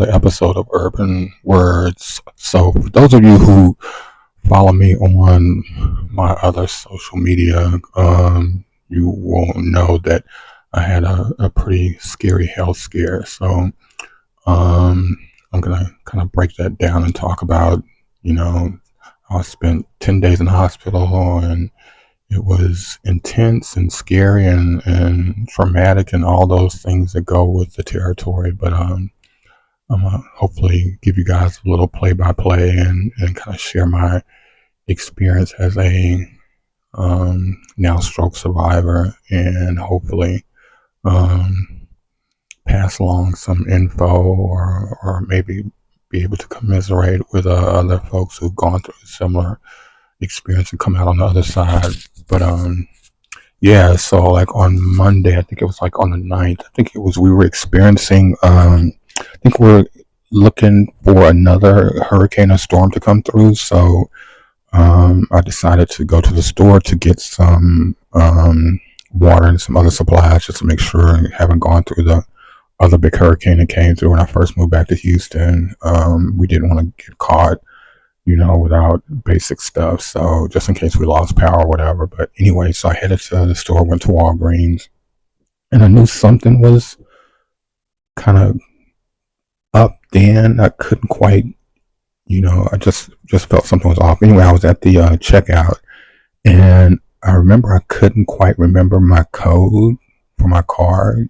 another episode of Urban Words. So, for those of you who follow me on my other social media, you will know that I had a pretty scary health scare. So, I'm gonna kind of break that down and talk about, you know, I spent 10 days in the hospital and it was intense and scary and traumatic and all those things that go with the territory. But I'm gonna hopefully give you guys a little play by play and kind of share my experience as a now stroke survivor and hopefully um, pass along some info or maybe be able to commiserate with other folks who've gone through a similar experience and come out on the other side. But yeah, so like on Monday, I think it was like on the 9th, I think it was, we were experiencing, I think we're looking for another hurricane or storm to come through. So I decided to go to the store to get some water and some other supplies just to make sure I haven't gone through the other big hurricane that came through when I first moved back to Houston. We didn't want to get caught, without basic stuff. So just in case we lost power or whatever. But anyway, so I headed to the store, went to Walgreens, and I knew something was kind of up then. I couldn't quite, I just felt something was off. Anyway, I was at the checkout, and I remember I couldn't quite remember my code for my card.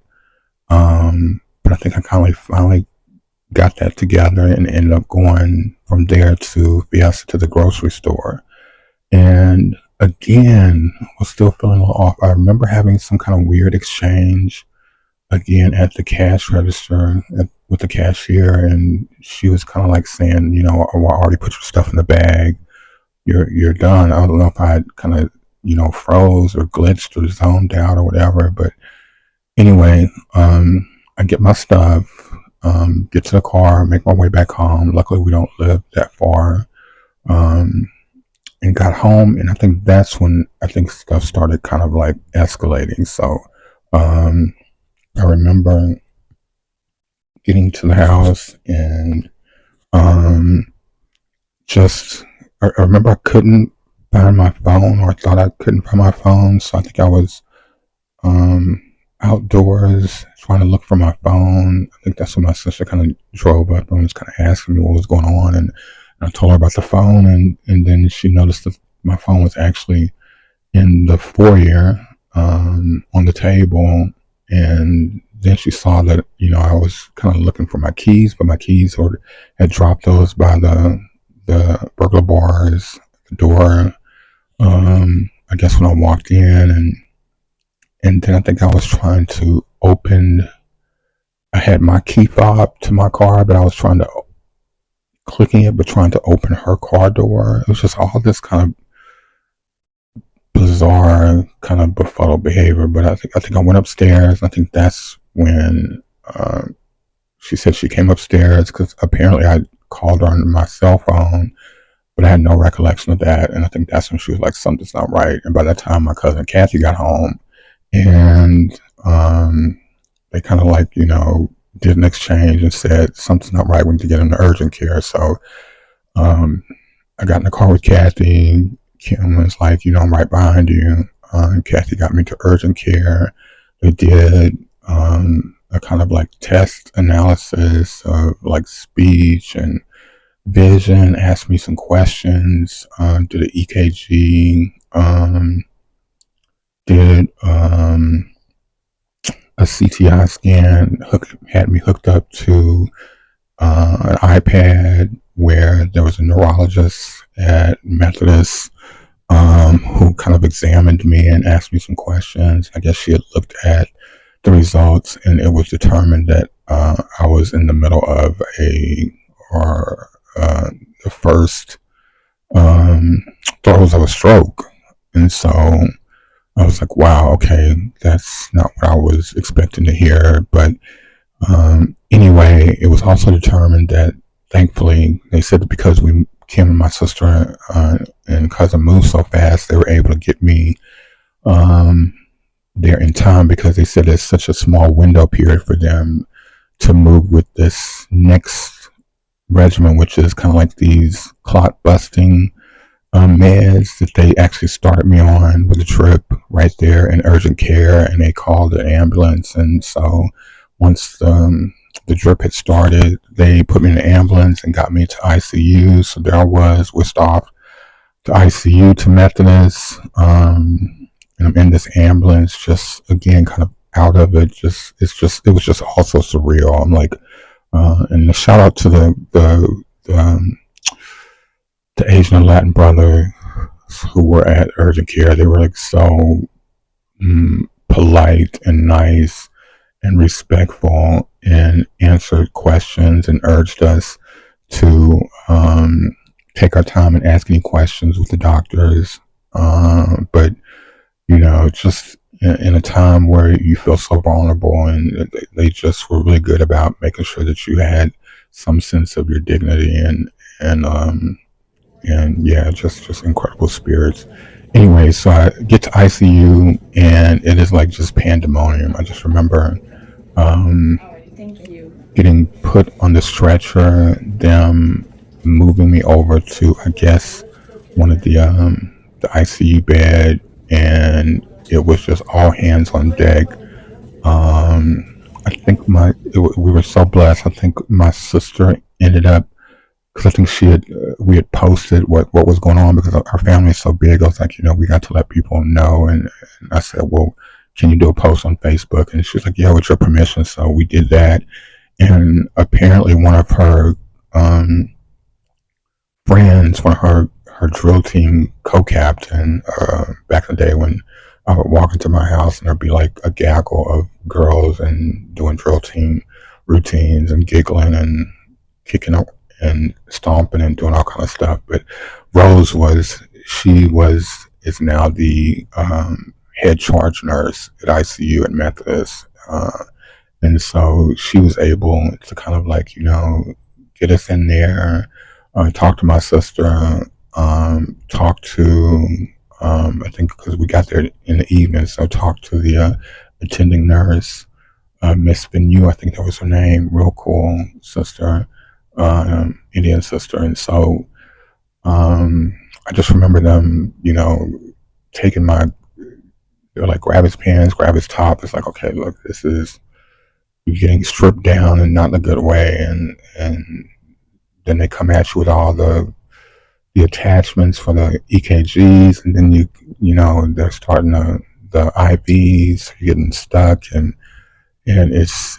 But I think I kind of finally got that together and ended up going from there to Fiesta to the grocery store. And again, was still feeling a little off. I remember having some kind of weird exchange again at the cash register with the cashier, and she was kind of like saying, "Oh, I already put your stuff in the bag. You're done." I don't know if I had kind of froze or glitched or zoned out or whatever, but anyway, I get my stuff, get to the car, make my way back home. Luckily, we don't live that far. And got home, and I think that's when I think stuff started kind of like escalating. So I remember getting to the house and just I remember I couldn't find my phone, or I thought I couldn't find my phone. So I think I was outdoors trying to look for my phone. I think that's when my sister kind of drove up and was kind of asking me what was going on, and I told her about the phone, and then she noticed that my phone was actually in the foyer on the table, and then she saw that I was kind of looking for my keys, but my keys had dropped those by the burglar bars, the door. I guess when I walked in, and then I think I was trying to open. I had my key fob to my car, but I was trying to clicking it, but trying to open her car door. It was just all this kind of bizarre, kind of befuddled behavior. But I think I went upstairs. I think that's when she said she came upstairs because apparently I called her on my cell phone, but I had no recollection of that. And I think that's when she was like, "Something's not right." And by that time, my cousin Kathy got home, and they kind of like did an exchange and said, "Something's not right. We need to get into urgent care." So I got in the car with Kathy. Kim was like, "I'm right behind you." Kathy got me to urgent care. They did a kind of like test analysis of like speech and vision, asked me some questions, did an EKG, did a CTI scan, had me hooked up to an iPad where there was a neurologist at Methodist who kind of examined me and asked me some questions. I guess she had looked at the results, and it was determined that I was in the middle of the first throes of a stroke. And so I was like, wow, okay, that's not what I was expecting to hear. But anyway, it was also determined that, thankfully, they said that because Kim and my sister and cousin moved so fast, they were able to get me there in time, because they said it's such a small window period for them to move with this next regimen, which is kind of like these clot busting meds that they actually started me on with a trip right there in urgent care, and they called an ambulance. And so once the drip had started, they put me in an ambulance and got me to ICU. So there I was, whisked off to ICU to Methodist, and I'm in this ambulance, just again, kind of out of it. It was just also surreal. I'm like, and a shout out to the Asian and Latin brother who were at urgent care. They were like so polite and nice and respectful, and answered questions and urged us to take our time and ask any questions with the doctors. But just in a time where you feel so vulnerable, and they just were really good about making sure that you had some sense of your dignity, and yeah, just incredible spirits. Anyway, so I get to ICU, and it is like just pandemonium. I just remember um, getting put on the stretcher, them moving me over to, I guess, one of the ICU bed, and it was just all hands on deck. I think we were so blessed. I think my sister ended up, because I think we had posted what was going on, because our family is so big. I was like, we got to let people know, and I said, well, can you do a post on Facebook? And she was like, yeah, with your permission. So we did that, and apparently one of her friends, one of her drill team co-captain, back in the day when I would walk into my house and there'd be like a gaggle of girls and doing drill team routines and giggling and kicking up and stomping and doing all kind of stuff. But Rose is now the head charge nurse at ICU at Methodist. And so she was able to kind of like, get us in there, talk to my sister, talk to, I think because we got there in the evening, so talk to the attending nurse, Miss Benu, I think that was her name, real cool sister, Indian sister. And so I just remember them, taking they're like, grab his pants, grab his top. It's like, okay, look, this is, you're getting stripped down and not in a good way. And then they come at you with all the attachments for the EKGs, and then they're starting the IVs, you're getting stuck, and it's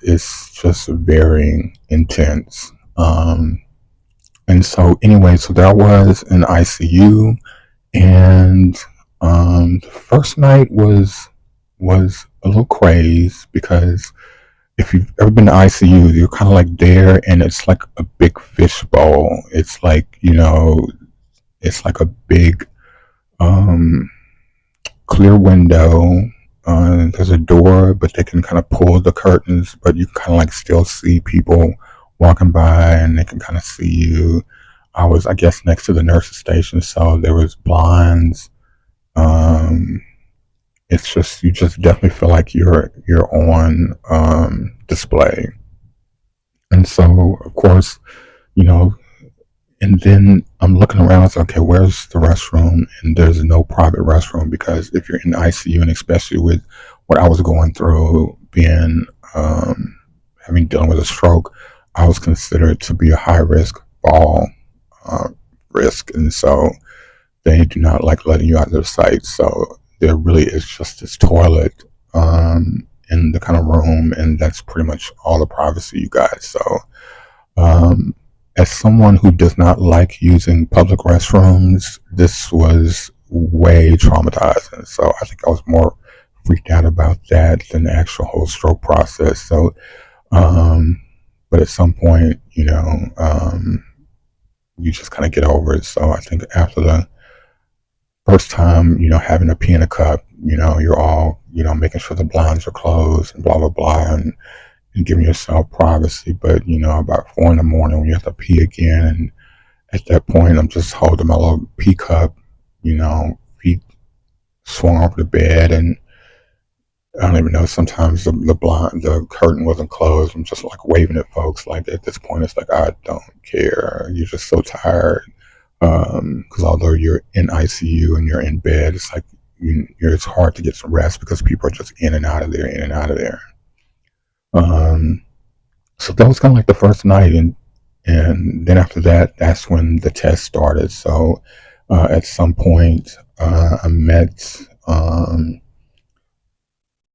just very intense. And so anyway, so there I was in ICU, and the first night was a little crazy, because if you've ever been to ICU, you're kind of like there, and it's like a big fishbowl. It's like, it's like a big um, clear window. There's a door, but they can kind of pull the curtains, but you can kind of like still see people walking by, and they can kind of see you. I was, I guess, next to the nurses station, so there was blinds. Um, it's just, you just definitely feel like you're on display. And so, of course, you know, and then I'm looking around. It's okay, where's the restroom? And there's no private restroom, because if you're in the ICU, and especially with what I was going through, being having dealing with a stroke, I was considered to be a high risk fall uh, risk, and so they do not like letting you out of their sight. So there really is just this toilet in the kind of room, and that's pretty much all the privacy you got. So um, as someone who does not like using public restrooms, this was way traumatizing. So I think I was more freaked out about that than the actual whole stroke process. So, um, but at some point, you just kind of get over it. So I think after the first time, having to pee in a cup, you're all, making sure the blinds are closed and blah, blah, blah, and giving yourself privacy. But, about 4 in the morning when you have to pee again, and at that point, I'm just holding my little pee cup, feet swung over the bed, and I don't even know. Sometimes the curtain wasn't closed. I'm just like waving at folks. Like at this point, it's like I don't care. You're just so tired. Because although you're in ICU and you're in bed, it's like it's hard to get some rest because people are just in and out of there, in and out of there. Um, so that was kind of like the first night, and then after that, that's when the test started. So at some point, I met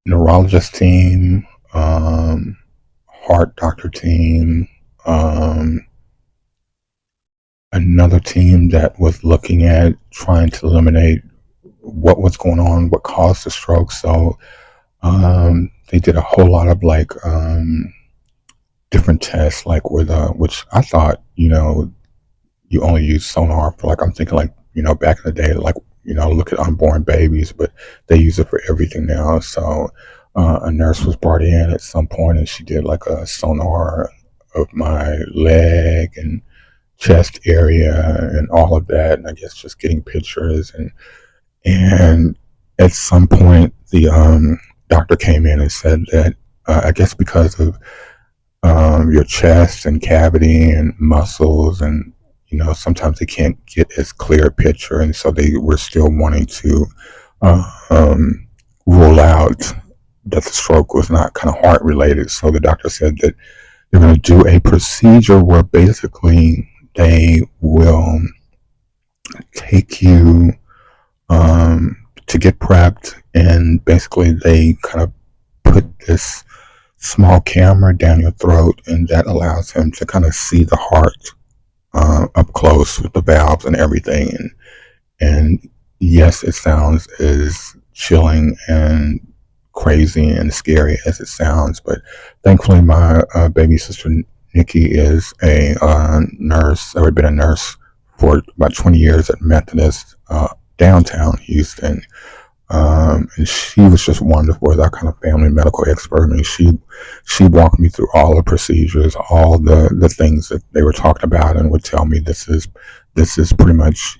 neurologist team, heart doctor team, um, another team that was looking at trying to eliminate what was going on, what caused the stroke. So they did a whole lot of like different tests, like with which I thought, you only use sonar for, like, I'm thinking like, back in the day, like, look at unborn babies, but they use it for everything now. So a nurse was brought in at some point and she did like a sonar of my leg and chest area and all of that. And I guess just getting pictures and at some point the doctor came in and said that I guess because of your chest and cavity and muscles and sometimes they can't get as clear a picture and so they were still wanting to um, rule out that the stroke was not kind of heart related. So the doctor said that they're going to do a procedure where basically they will take you to get prepped and basically they kind of put this small camera down your throat and that allows him to kind of see the heart up close with the valves and everything. And yes, it sounds as chilling and crazy and scary as it sounds, but thankfully my baby sister Nikki is a nurse. I've been a nurse for about 20 years at Methodist downtown Houston. And she was just wonderful as our kind of family medical expert. I mean, she walked me through all the procedures, all the things that they were talking about, and would tell me this is pretty much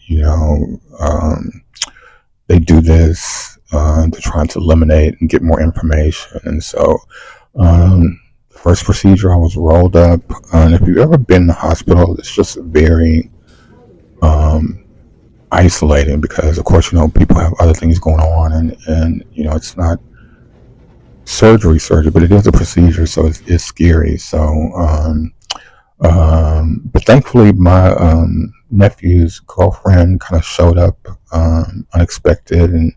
they do this to try to eliminate and get more information. And so the first procedure I was rolled up, and if you've ever been in the hospital, it's just very um, isolating because of course people have other things going on and it's not surgery, but it is a procedure, so it's scary. So but thankfully my nephew's girlfriend kind of showed up unexpected and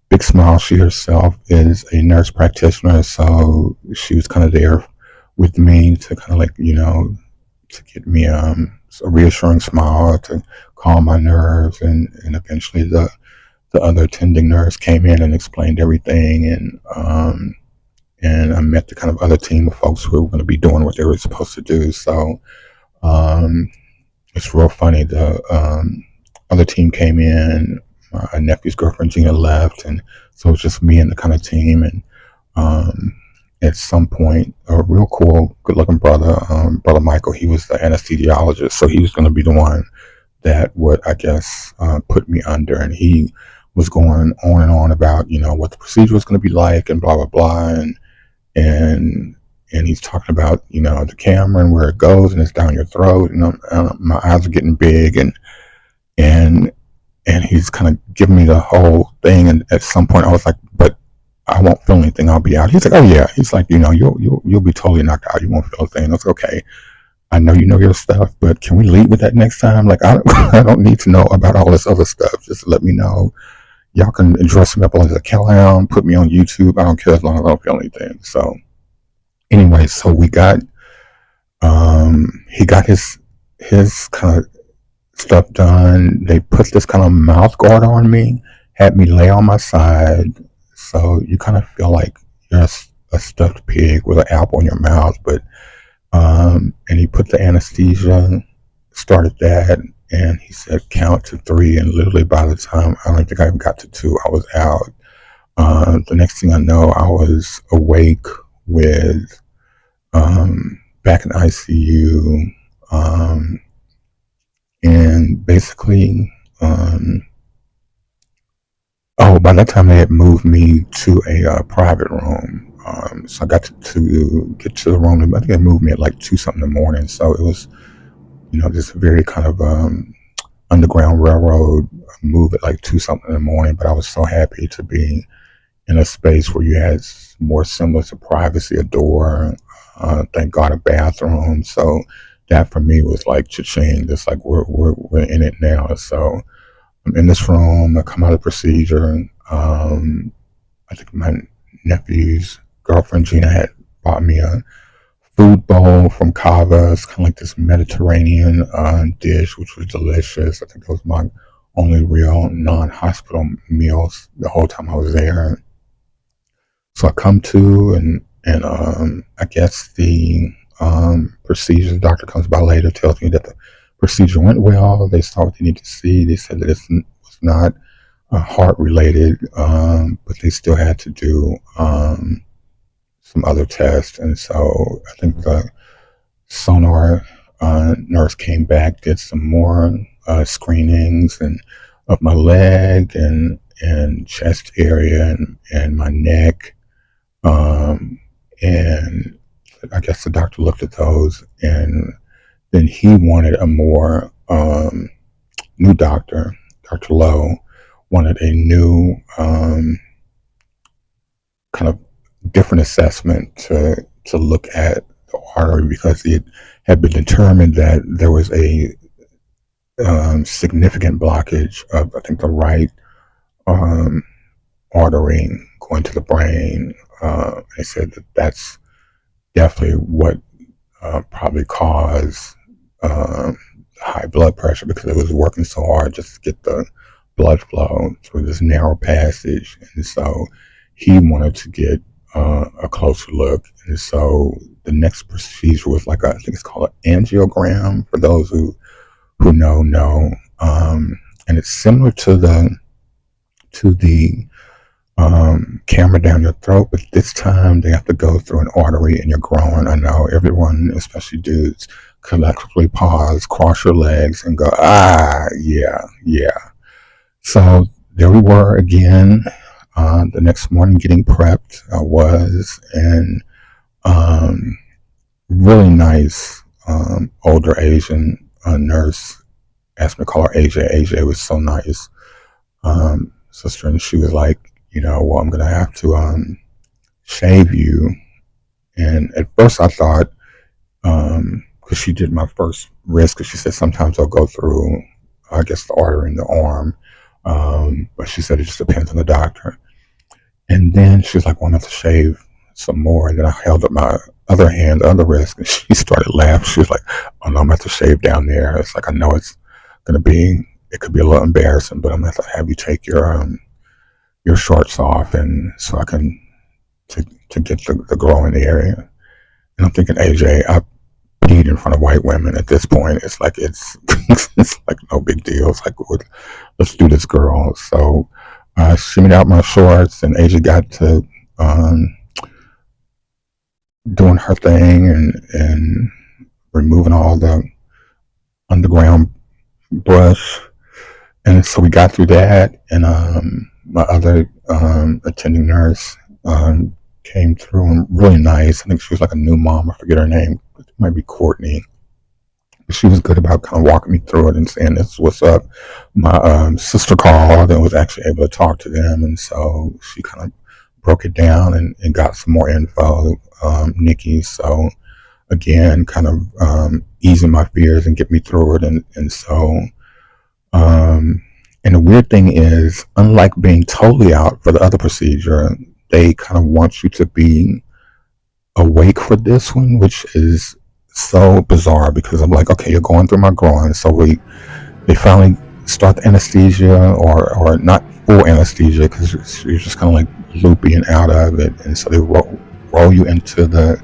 big smile. She herself is a nurse practitioner, so she was kind of there with me to kind of like to get me a reassuring smile to calm my nerves and eventually the other attending nurse came in and explained everything and I met the kind of other team of folks who were going to be doing what they were supposed to do. So um, it's real funny. The other team came in, my nephew's girlfriend Gina left, and so it was just me and the kind of team. And um, at some point, a real cool, good-looking brother, brother Michael, he was the anesthesiologist, so he was going to be the one that would, I guess, put me under, and he was going on and on about what the procedure was going to be like and blah blah blah, and and he's talking about the camera and where it goes and it's down your throat, and my eyes are getting big, and and he's kind of giving me the whole thing, and at some point I was like, but I won't feel anything, I'll be out. He's like, oh yeah, he's like, you'll be totally knocked out, you won't feel a thing. That's okay. I know you know your stuff, but can we lead with that next time? Like, I don't need to know about all this other stuff. Just let me know. Y'all can dress me up as a clown, put me on YouTube. I don't care as long as I don't feel anything. So, anyway, so he got his kind of stuff done. They put this kind of mouth guard on me, had me lay on my side, so you kind of feel like you're a stuffed pig with an apple in your mouth, but and he put the anesthesia, started that, and he said count to three. And literally by the time I don't think I even got to two, I was out. The next thing I know, I was awake with back in ICU, and basically Oh, by that time they had moved me to a private room. So I got to get to the room. I think they moved me at like 2 something in the morning. So it was, this very kind of underground railroad move at like 2 something in the morning. But I was so happy to be in a space where you had more semblance of privacy, a door, thank God, a bathroom. So that for me was like cha-ching. Just like we're in it now. So I'm in this room. I come out of the procedure. I think my nephew's girlfriend Gina had bought me a food bowl from Cava. It's kind of like this Mediterranean dish, which was delicious. I think that was my only real non-hospital meals the whole time I was there. So I come to, and I guess the procedure, the doctor comes by later, tells me that the procedure went well. They saw what they need to see. They said that it was not heart related, but they still had to do some other tests. And so I think the sonar nurse came back, did some more screenings and of my leg and chest area and my neck. Um, and I guess the doctor looked at those, and then he wanted a more new doctor, Dr. Lowe, wanted a new kind of different assessment to look at the artery because it had been determined that there was a significant blockage of I think the right um, artery going to the brain. They said that that's definitely what probably caused high blood pressure because it was working so hard just to get the blood flow through this narrow passage. And so he wanted to get a closer look. And so the next procedure was like I think it's called an angiogram for those who know. And it's similar to the camera down your throat, but this time they have to go through an artery in your groin. I know everyone, especially dudes, collectively pause, cross your legs, and go, yeah, yeah. So there we were again. The next morning, getting prepped, I was, and um, really nice older Asian nurse asked me to call her AJ. AJ was so nice, sister, and she was like, well, I'm gonna have to shave you. And at first I thought, because she did my first wrist, because she said sometimes I'll go through, I guess, the artery in the arm. But she said it just depends on the doctor. And then she was like, well, I have to shave some more. And then I held up my other hand, the other wrist, and she started laughing. She was like, oh no, I'm going to have to shave down there. It's like, I know it's going to be, it could be a little embarrassing, but I'm going to have to have you take your shorts off and so I can, to get the grow in the area. And I'm thinking, AJ, I peed in front of white women at this point. It's like, it's like no big deal. It's like, well, let's do this, girl. So I shimmied out my shorts, and AJ got to um, doing her thing and removing all the underground brush. And so we got through that, and my other attending nurse came through and really nice. I think she was like a new mom. I forget her name. It might be Courtney. But she was good about kind of walking me through it and saying, "This is what's up." My sister called and was actually able to talk to them, and so she kind of broke it down and got some more info. Nikki, so again, kind of easing my fears and get me through it, and so. Um, and the weird thing is, unlike being totally out for the other procedure, they kind of want you to be awake for this one, which is so bizarre because I'm like, okay, you're going through my groin, so they finally start the anesthesia or not full anesthesia because you're just kind of like loopy and out of it, and so they roll you into the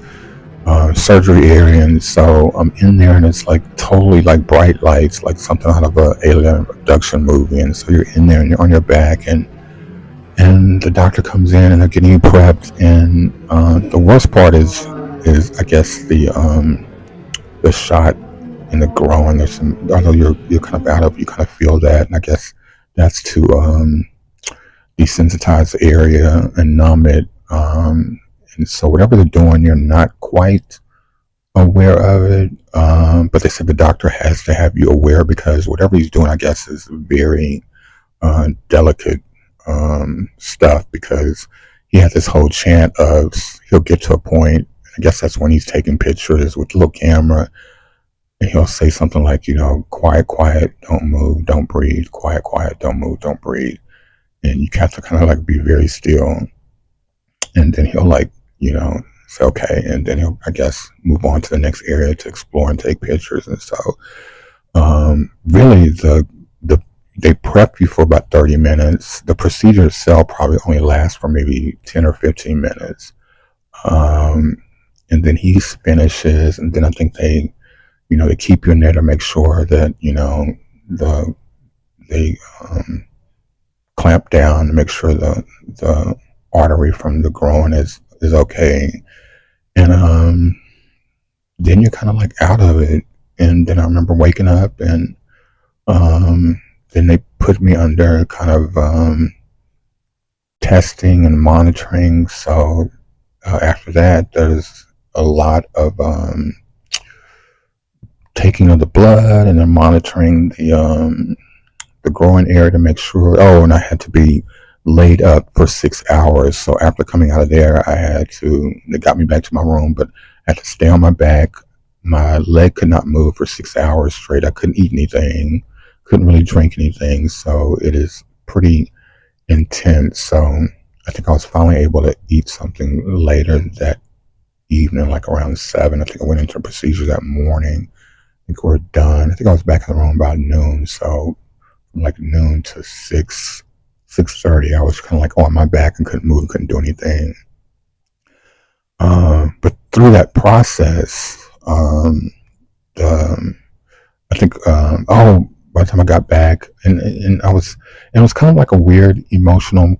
surgery area, and so I'm in there, and it's like totally like bright lights, like something out of a alien abduction movie, and so you're in there and you're on your back, and the doctor comes in and they're getting you prepped, and the worst part is I guess the shot in the groin. There's some, although you're kind of out of, you kind of feel that, and I guess that's desensitize the area and numb it. And so whatever they're doing, you're not quite aware of it. But they said the doctor has to have you aware because whatever he's doing, I guess, is very delicate stuff because he had this whole chant of he'll get to a point. I guess that's when he's taking pictures with the little camera, and he'll say something like, quiet, quiet, don't move, don't breathe, quiet, quiet, don't move, don't breathe, and you have to kind of like be very still, and then he'll say okay, and then he'll, I guess, move on to the next area to explore and take pictures. And so really the they prep you for about 30 minutes. The procedure itself probably only lasts for maybe 10 or 15 minutes. And then he finishes, and then I think they keep you in there to make sure that, they clamp down to make sure the artery from the groin is okay. And then you're kind of like out of it. And then I remember waking up, and then they put me under kind of testing and monitoring. So after that, there's a lot of taking of the blood, and then monitoring the groin area to make sure. Oh, and I had to be laid up for 6 hours. So after coming out of there, they got me back to my room, but I had to stay on my back. My leg could not move for 6 hours straight. I couldn't eat anything, couldn't really drink anything. So it is pretty intense. So I think I was finally able to eat something later that evening, like around 7. I think I went into a procedure that morning. I think we were done. I think I was back in the room about noon. So from like noon to 6:30, I was kind of like on my back and couldn't move, couldn't do anything. But through that process, I think, by the time I got back, and it was kind of like a weird emotional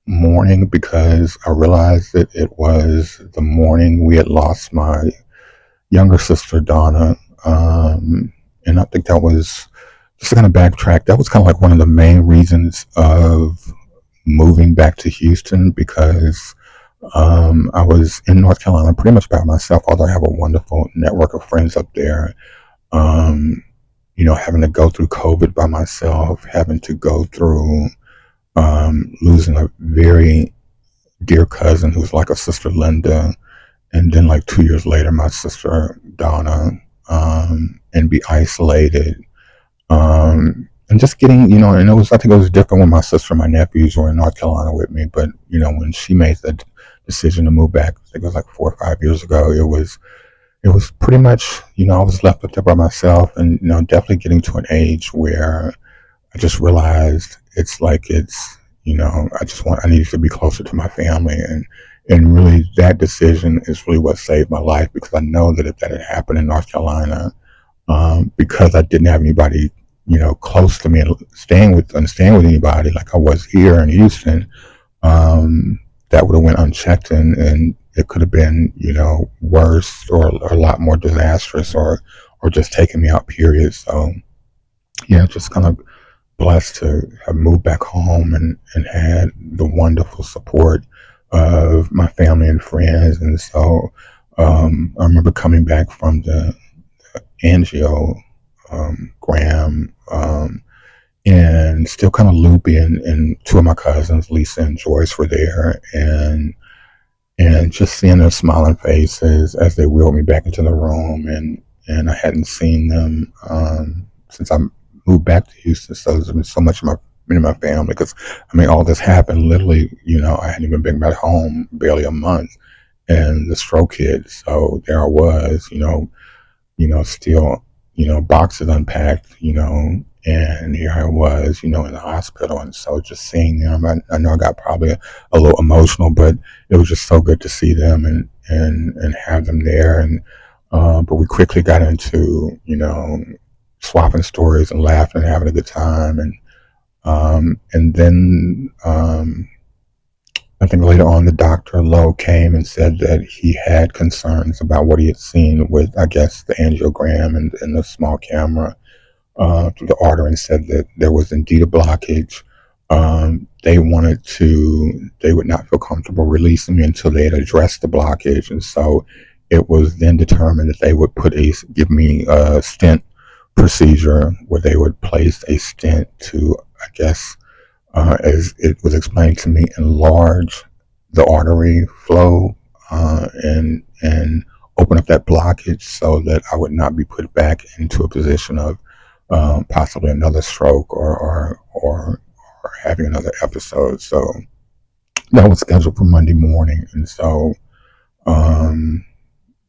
morning because I realized that it was the morning we had lost my younger sister, Donna. And I think that was, just to kind of backtrack, that was kind of like one of the main reasons of moving back to Houston because I was in North Carolina pretty much by myself, although I have a wonderful network of friends up there. Having to go through COVID by myself, having to go through losing a very dear cousin who was like a sister, Linda, and then like 2 years later, my sister Donna, and be isolated, and just getting, and I think it was different when my sister and my nephews were in North Carolina with me, but when she made the decision to move back, I think it was like 4 or 5 years ago, it was pretty much, I was left up there by myself, and definitely getting to an age where I just realized I needed to be closer to my family, and really that decision is really what saved my life because I know that if that had happened in North Carolina, because I didn't have anybody, close to me and staying with anybody like I was here in Houston, that would have went unchecked, and it could have been, worse or a lot more disastrous or just taking me out, period. So yeah, just kind of blessed to have moved back home and had the wonderful support of my family and friends. And so I remember coming back from the angiogram, and still kind of loopy, and two of my cousins, Lisa and Joyce, were there, and just seeing their smiling faces as they wheeled me back into the room, and I hadn't seen them since I moved back to Houston. So there's been so much of my family because all this happened literally. I hadn't even been back home barely a month, and the stroke hit. So there I was, still, boxes unpacked, and here I was, in the hospital. And so just seeing them, I know I got probably a little emotional, but it was just so good to see them and have them there. And, but we quickly got into, swapping stories and laughing and having a good time. And then, I think later on, the Dr. Lowe came and said that he had concerns about what he had seen with, I guess, the angiogram and the small camera through the artery, and said that there was indeed a blockage. they would not feel comfortable releasing me until they had addressed the blockage. And so it was then determined that they would give me a stent procedure where they would place a stent to, I guess, as it was explained to me, enlarge the artery flow, and open up that blockage so that I would not be put back into a position of possibly another stroke or having another episode. So that was scheduled for Monday morning, and so um,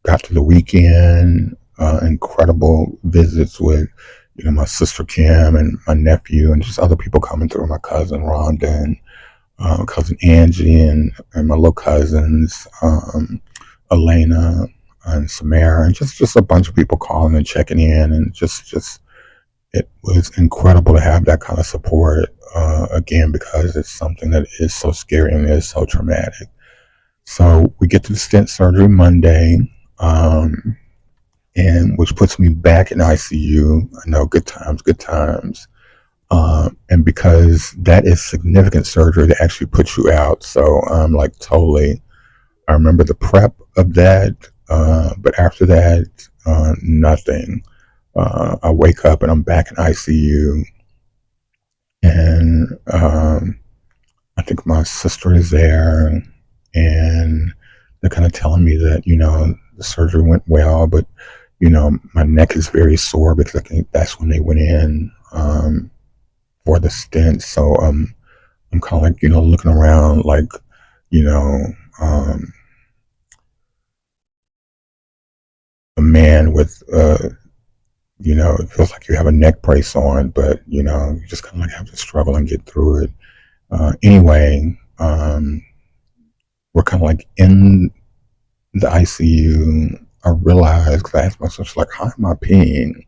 got to the weekend. Incredible visits with my sister Kim and my nephew, and just other people coming through. My cousin Rhonda and cousin Angie, and my little cousins, Elena and Samara, and just a bunch of people calling and checking in, and just it was incredible to have that kind of support again, because it's something that is so scary and is so traumatic. So we get to the stent surgery Monday, and which puts me back in ICU. I know, good times, good times. And because that is significant surgery to actually put you out, so I'm like totally. I remember the prep of that, but after that, nothing. I wake up and I'm back in ICU, and I think my sister is there, and they're kind of telling me that the surgery went well, but my neck is very sore because I think that's when they went in for the stent. So I'm kind of like looking around like you know a man with it feels like you have a neck brace on, but you just kind of like have to struggle and get through it. Anyway, we're kind of like in the ICU. I realized, because I asked myself, like, how am I peeing?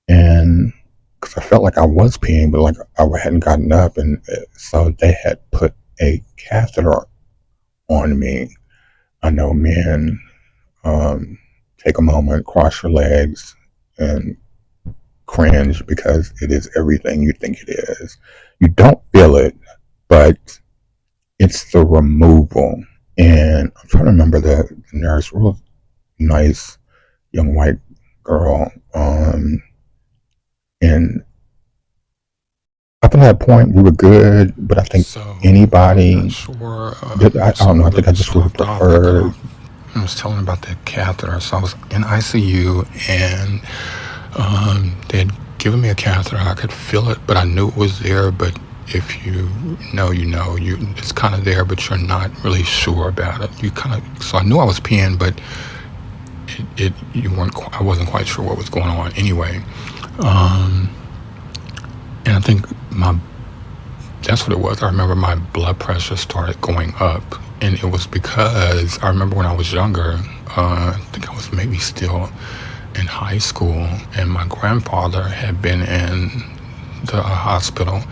And because I felt like I was peeing, but like I hadn't gotten up, and so they had put a catheter on me. I know, men, take a moment, cross your legs, and cringe, because it is everything you think it is. You don't feel it, but it's the removal. And I'm trying to remember the nurse, real nice young white girl. And up until that point, we were good, but I think anybody, Sure. I don't know, I think I just would have preferred. I was telling about the catheter. So I was in ICU, and they had given me a catheter. I could feel it, but I knew it was there. But if you know, it's kind of there, but you're not really sure about it. So I knew I was peeing, but I wasn't quite sure what was going on. Anyway, and I think that's what it was. I remember my blood pressure started going up, and it was because I remember when I was younger, I think I was maybe still in high school, and my grandfather had been in the hospital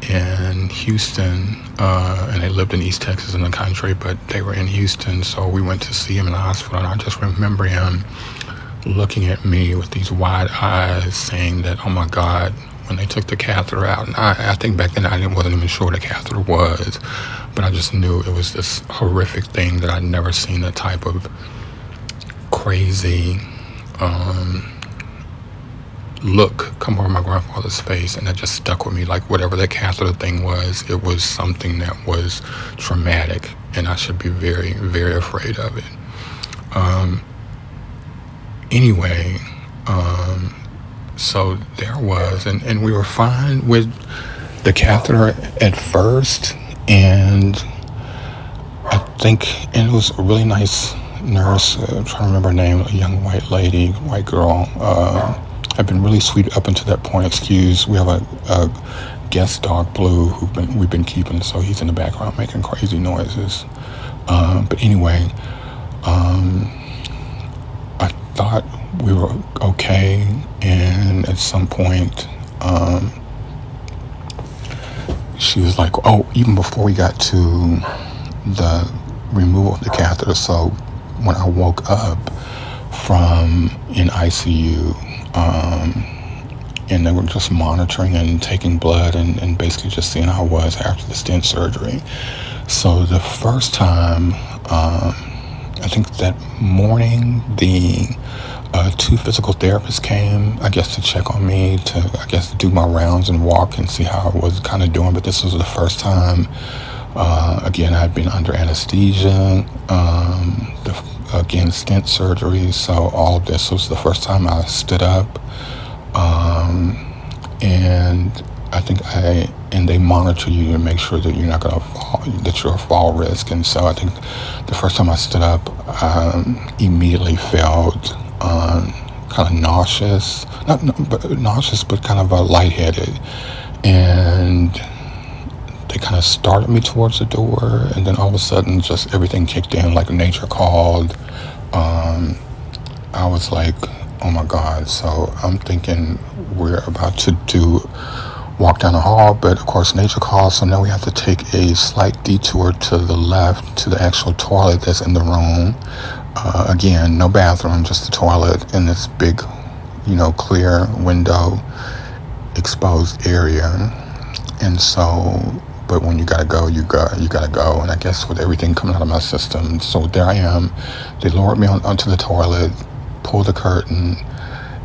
in Houston, and they lived in East Texas in the country, but they were in Houston, so we went to see him in the hospital, and I just remember him looking at me with these wide eyes, saying that, oh my God, when they took the catheter out. And I think back then I wasn't even sure what a catheter was, but I just knew it was this horrific thing that I'd never seen, the type of crazy look come over my grandfather's face, and that just stuck with me. Like, whatever that catheter thing was, it was something that was traumatic, and I should be very, very afraid of it. Anyway, so there was, and we were fine with the catheter at first, and I think, and it was a really nice nurse, I'm trying to remember her name, a young white lady, white girl, had been really sweet up until that point. We have a guest dog, Blue, we've been keeping, so he's in the background making crazy noises. But anyway, I thought we were okay, and at some point, she was like, oh, even before we got to the removal of the catheter, so when I woke up from in ICU, and they were just monitoring and taking blood and basically just seeing how I was after the stent surgery. So the first time, I think that morning, the two physical therapists came, I guess, to check on me, to, I guess, do my rounds and walk and see how I was kind of doing. But this was the first time, again, I'd been under anesthesia, again, stent surgery. So all of this was the first time I stood up. And I think and they monitor you to make sure that you're not going to fall, that you're a fall risk. And so I think the first time I stood up, I immediately felt kind of nauseous, but kind of lightheaded. And they kind of started me towards the door, and then all of a sudden, just everything kicked in, like nature called. I was like, oh my God. So I'm thinking we're about to walk down the hall, but of course nature calls, so now we have to take a slight detour to the left to the actual toilet that's in the room. Again, no bathroom, just the toilet in this big, clear window exposed area. And so, but when you gotta go, you gotta go. And I guess with everything coming out of my system, so there I am. They lowered me onto the toilet, pulled the curtain.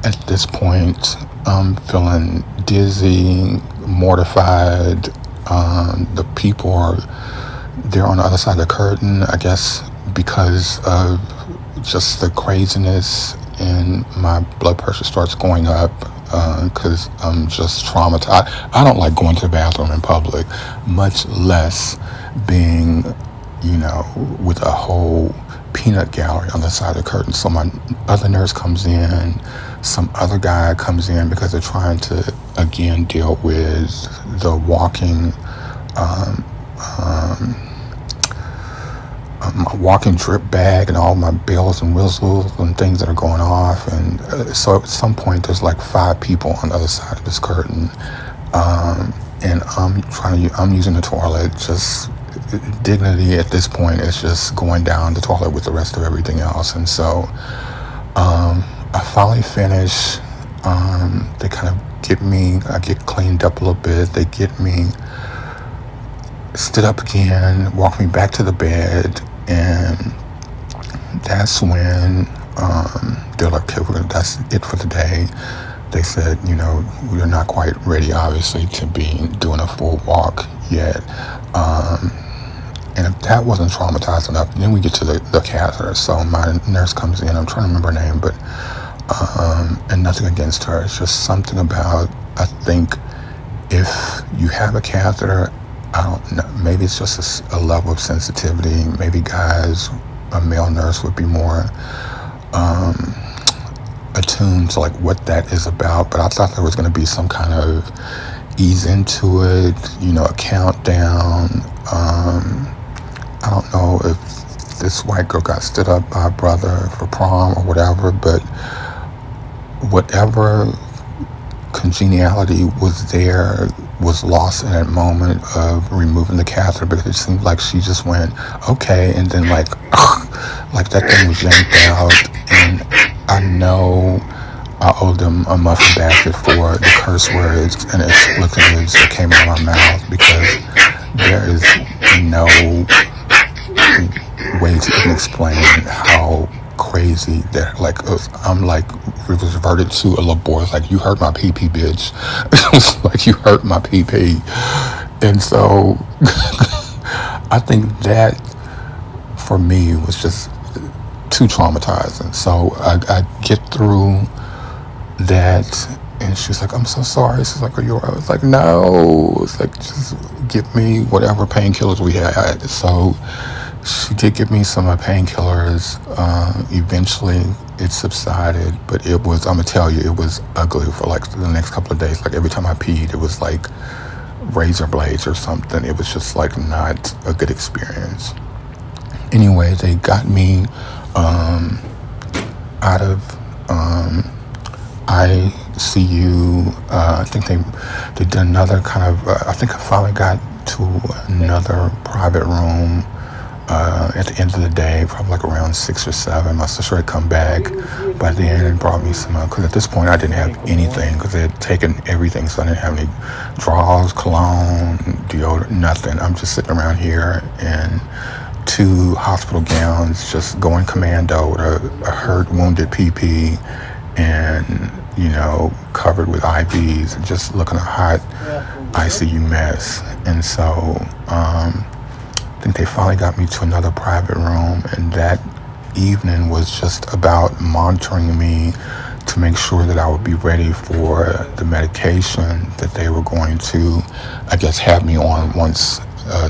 At this point, I'm feeling dizzy, mortified. The people they're on the other side of the curtain, I guess, because of just the craziness, and my blood pressure starts going up because I'm just traumatized. I don't like going to the bathroom in public, much less being, with a whole peanut gallery on the side of the curtain. So my other nurse comes in, some other guy comes in because they're trying to, again, deal with the walking my walking drip bag and all my bells and whistles and things that are going off. And so at some point there's like 5 people on the other side of this curtain, and I'm using the toilet. Just dignity at this point is just going down the toilet with the rest of everything else. And so I finally finish. They kind of get me, I get cleaned up a little bit, they get me stood up again, walked me back to the bed, and that's when they're like, okay, that's it for the day. They said, we're not quite ready, obviously, to be doing a full walk yet. And if that wasn't traumatized enough, then we get to the catheter. So my nurse comes in, I'm trying to remember her name, but and nothing against her. It's just something about, I think, if you have a catheter, I don't know, maybe it's just a level of sensitivity. Maybe guys, a male nurse would be more attuned to like what that is about. But I thought there was going to be some kind of ease into it, a countdown. I don't know if this white girl got stood up by her brother for prom or whatever, but whatever congeniality was there was lost in that moment of removing the catheter, because it seemed like she just went, okay, and then like that thing was yanked out. And I know I owe them a muffin basket for the curse words and expletives that came out of my mouth, because there is no way to even explain how crazy that, like, I'm like reverted to a little boy. It's like, you hurt my pee-pee, bitch. It's like, you hurt my pee-pee. And so I think that for me was just too traumatizing. So I get through that, and she's like, I'm so sorry. She's like, are you all right? I was like, no. It's like, just give me whatever painkillers we had. So she did give me some painkillers. Eventually it subsided, but it was, I'm gonna tell you, it was ugly for like the next couple of days. Like every time I peed, it was like razor blades or something. It was just like not a good experience. Anyway, they got me out of ICU. I think they did another kind of, I think I finally got to another private room. At the end of the day, probably like around 6 or 7, my sister had come back by then and brought me some, because at this point I didn't have anything, because they had taken everything, so I didn't have any drawers, cologne, deodorant, nothing. I'm just sitting around here in 2 hospital gowns, just going commando with a hurt, wounded PP, and covered with IVs, and just looking a hot ICU mess. And so I think they finally got me to another private room, and that evening was just about monitoring me to make sure that I would be ready for the medication that they were going to, I guess, have me on once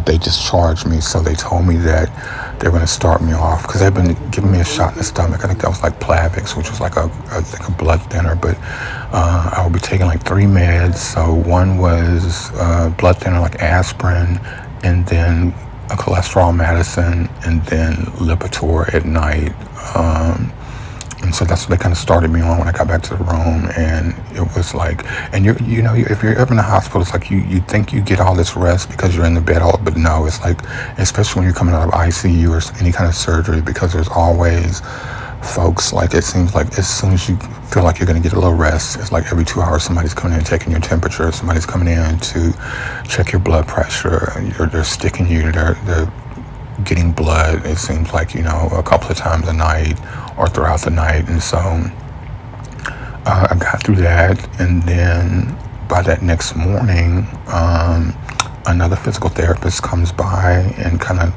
they discharged me. So they told me that they're going to start me off, because they've been giving me a shot in the stomach. I think that was like Plavix, which was like a blood thinner, but I would be taking like 3 meds. So one was blood thinner like aspirin, and then a cholesterol medicine, and then Lipitor at night. And so that's what they kind of started me on when I got back to the room. And it was like, and if you're ever in the hospital, it's like you think you get all this rest because you're in the bed but no, it's like, especially when you're coming out of ICU or any kind of surgery, because there's always folks, like, it seems like as soon as you feel like you're going to get a little rest, it's like every 2 hours somebody's coming in and taking your temperature, somebody's coming in to check your blood pressure, they're sticking you, they're getting blood, it seems like, a couple of times a night or throughout the night. And so I got through that, and then by that next morning, another physical therapist comes by and kind of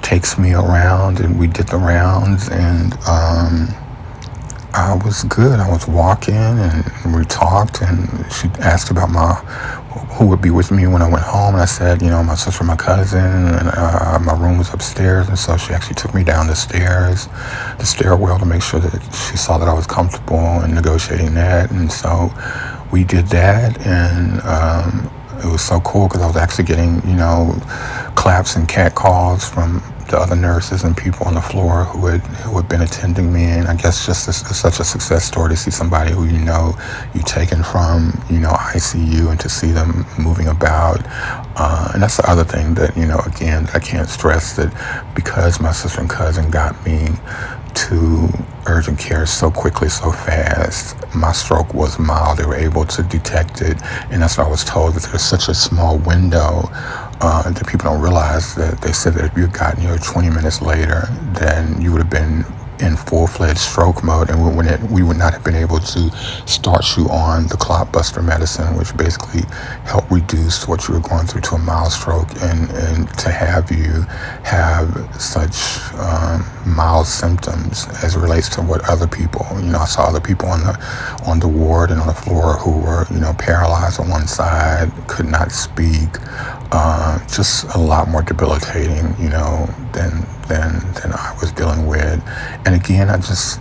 takes me around, and we did the rounds, and I was good. I was walking, and we talked, and she asked about who would be with me when I went home, and I said, my sister, my cousin, and my room was upstairs. And so she actually took me down the stairwell, to make sure that she saw that I was comfortable in negotiating that. And so we did that, and it was so cool, because I was actually getting, claps and cat calls from the other nurses and people on the floor who had been attending me. And I guess just such a success story to see somebody who you taken from ICU, and to see them moving about. And that's the other thing that again, I can't stress, that because my sister and cousin got me to urgent care so quickly, so fast, my stroke was mild. They were able to detect it, and that's what I was told, that there's such a small window that people don't realize, that they said that if you had gotten here 20 minutes later, then you would have been in full-fledged stroke mode, and we would not have been able to start you on the clot buster medicine, which basically helped reduce what you were going through to a mild stroke, and to have you have such mild symptoms as it relates to what other people, I saw other people on the ward and on the floor who were, paralyzed on one side, could not speak, just a lot more debilitating, than I was dealing with. And again, I just,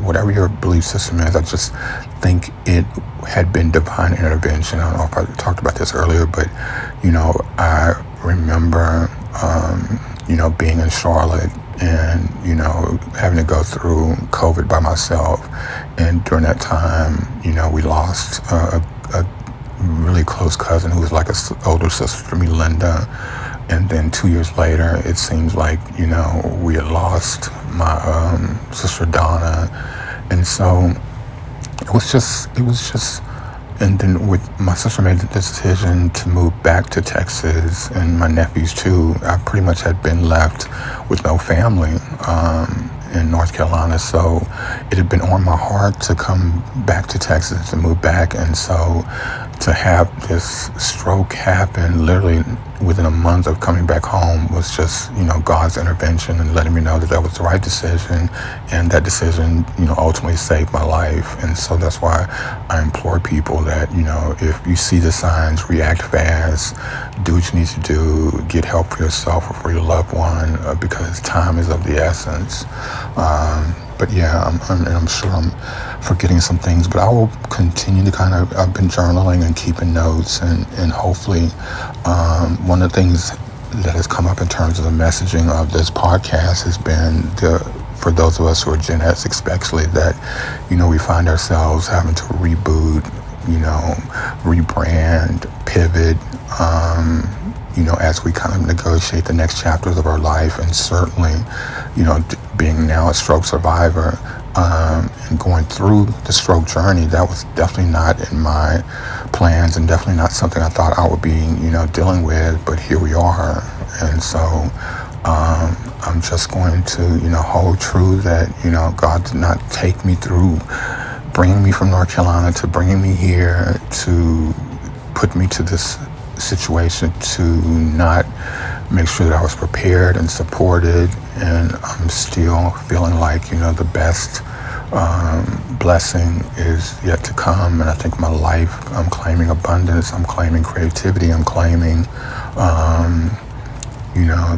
whatever your belief system is, I just think it had been divine intervention. I don't know if I talked about this earlier, but, I remember, being in Charlotte, and, having to go through COVID by myself. And during that time, we lost a really close cousin who was like an older sister to me, Linda. And then 2 years later, it seems like, we had lost my sister Donna. And so it was just, and then with my sister made the decision to move back to Texas, and my nephews too. I pretty much had been left with no family in North Carolina. So it had been on my heart to come back to Texas, to move back. And so to have this stroke happen literally within a month of coming back home was just, God's intervention, and letting me know that was the right decision, and that decision, ultimately saved my life. And so that's why I implore people that, if you see the signs, react fast, do what you need to do, get help for yourself or for your loved one, because time is of the essence. But yeah, I'm sure I'm forgetting some things, but I will continue to I've been journaling and keeping notes, and hopefully one of the things that has come up in terms of the messaging of this podcast has been for those of us who are Gen X especially, that, we find ourselves having to reboot, rebrand, pivot, as we kind of negotiate the next chapters of our life, and certainly, being now a stroke survivor, and going through the stroke journey, that was definitely not in my plans, and definitely not something I thought I would be, dealing with, but here we are. And so, I'm just going to, hold true that, God did not take me through bringing me from North Carolina to bringing me here to put me to this situation to not make sure that I was prepared and supported. And I'm still feeling like, the best blessing is yet to come. And I think my life, I'm claiming abundance, I'm claiming creativity, I'm claiming,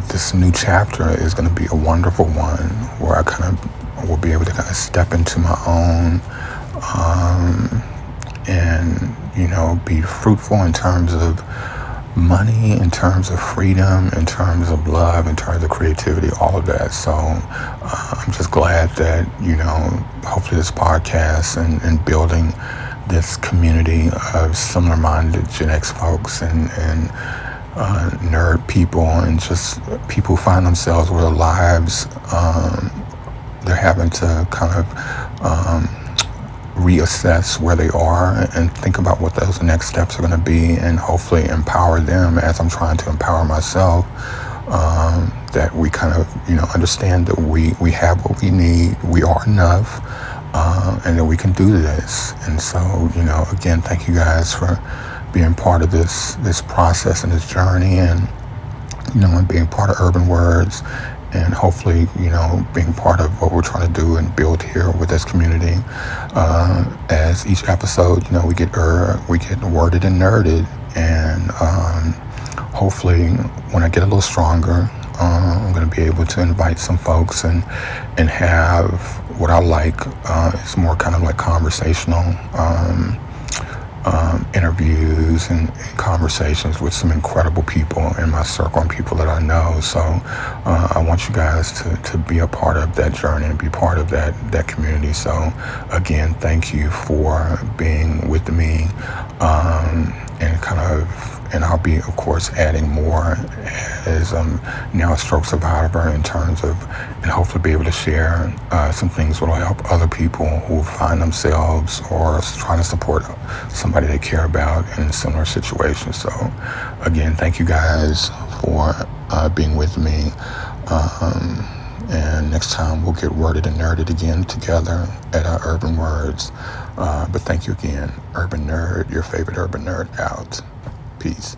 this new chapter is going to be a wonderful one where I kind of will be able to kind of step into my own, and, be fruitful in terms of money, in terms of freedom, in terms of love, in terms of creativity, all of that. So I'm just glad that, hopefully this podcast and building this community of similar-minded Gen X folks and nerd people, and just people who find themselves where their lives, they're having to kind of reassess where they are and think about what those next steps are going to be, and hopefully empower them as I'm trying to empower myself, that we kind of understand that we have what we need, we are enough, and that we can do this. And so again, thank you guys for being part of this process and this journey, and and being part of Urban Words, and hopefully, being part of what we're trying to do and build here with this community. As each episode, we get worded and nerded, and hopefully, when I get a little stronger, I'm going to be able to invite some folks and have what I like is more kind of like conversational interviews and conversations with some incredible people in my circle and people that I know. So I want you guys to be a part of that journey and be part of that community. So again, thank you for being with me, and I'll be, of course, adding more as I'm now a stroke survivor in terms of, and hopefully be able to share some things that will help other people who find themselves or trying to support somebody they care about in similar situations. So again, thank you guys for being with me. And next time we'll get worded and nerded again together at Urban Words. But thank you again, Urban Nerd, your favorite urban nerd out. Peace.